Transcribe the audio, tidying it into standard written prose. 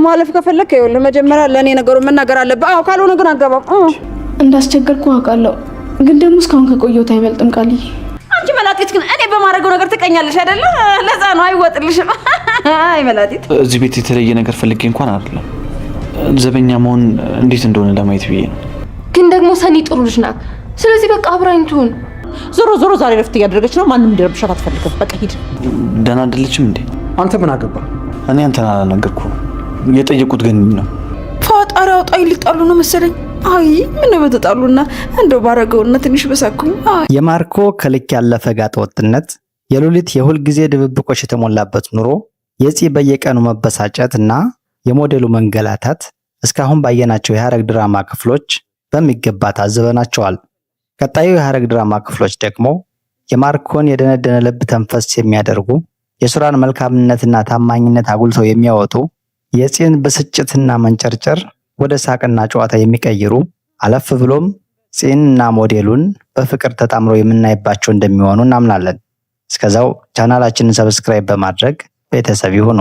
ማለፍ ከፈለክ ይኸውልህ መጀመሪያ ለኔ ነገሩን መናገር አለብህ። አዎ ካልሆነ ግን አገባም። እንዳስቸገርኩ አውቃለሁ፣ ግን ደግሞ እስካሁን ከቆየሁት አይበልጥም ቃልዬ። አንቺ መላጢት ግን እኔ በማድረገው ነገር ትቀኛለሽ አይደለ? ለዛ ነው አይወጥልሽም። አይ መላጢት እዚህ ቤት የተለየ ነገር ፈልጌ እንኳን አይደለም፣ ዘበኛ መሆን እንዴት እንደሆነ ለማየት ብዬ ነው። ግን ደግሞ ሰኒ ጥሩ ልጅ ናት። ስለዚህ በቃ አብራኝ ትሁን። ዞሮ ዛሬ ረፍት እያደረገች ነው። ማንም እንዲረብሻት አትፈልግም። በቃ ሂድ። ደህና አይደለችም እንዴ? አንተ ምን አገባ? እኔ አንተን አላናገርኩም። የጠየቁት ግን ነው። ፈጣሪ አውጣኝ። ሊጣሉ ነው መሰለኝ። አይ ምን በተጣሉና እንደው ባረገውና ትንሽ በሳኩኝ። የማርኮ ከልክ ያለፈ ጋጠ ወጥነት፣ የሉሊት የሁል ጊዜ ድብብቆሽ የተሞላበት ኑሮ፣ የፂ በየቀኑ መበሳጨት እና የሞዴሉ መንገላታት እስካሁን ባየናቸው የሐረግ ድራማ ክፍሎች በሚገባ ታዝበናቸዋል። ቀጣዩ የሐረግ ድራማ ክፍሎች ደግሞ የማርኮን የደነደነ ልብ ተንፈስ የሚያደርጉ፣ የሱራን መልካምነትና ታማኝነት አጉልተው የሚያወጡ፣ የፂን ብስጭትና መንጨርጨር ወደ ሳቅና ጨዋታ የሚቀይሩ፣ አለፍ ብሎም ፂንና ሞዴሉን በፍቅር ተጣምረው የምናይባቸው እንደሚሆኑ እናምናለን። እስከዛው ቻናላችንን ሰብስክራይብ በማድረግ ቤተሰብ ይሁኑ።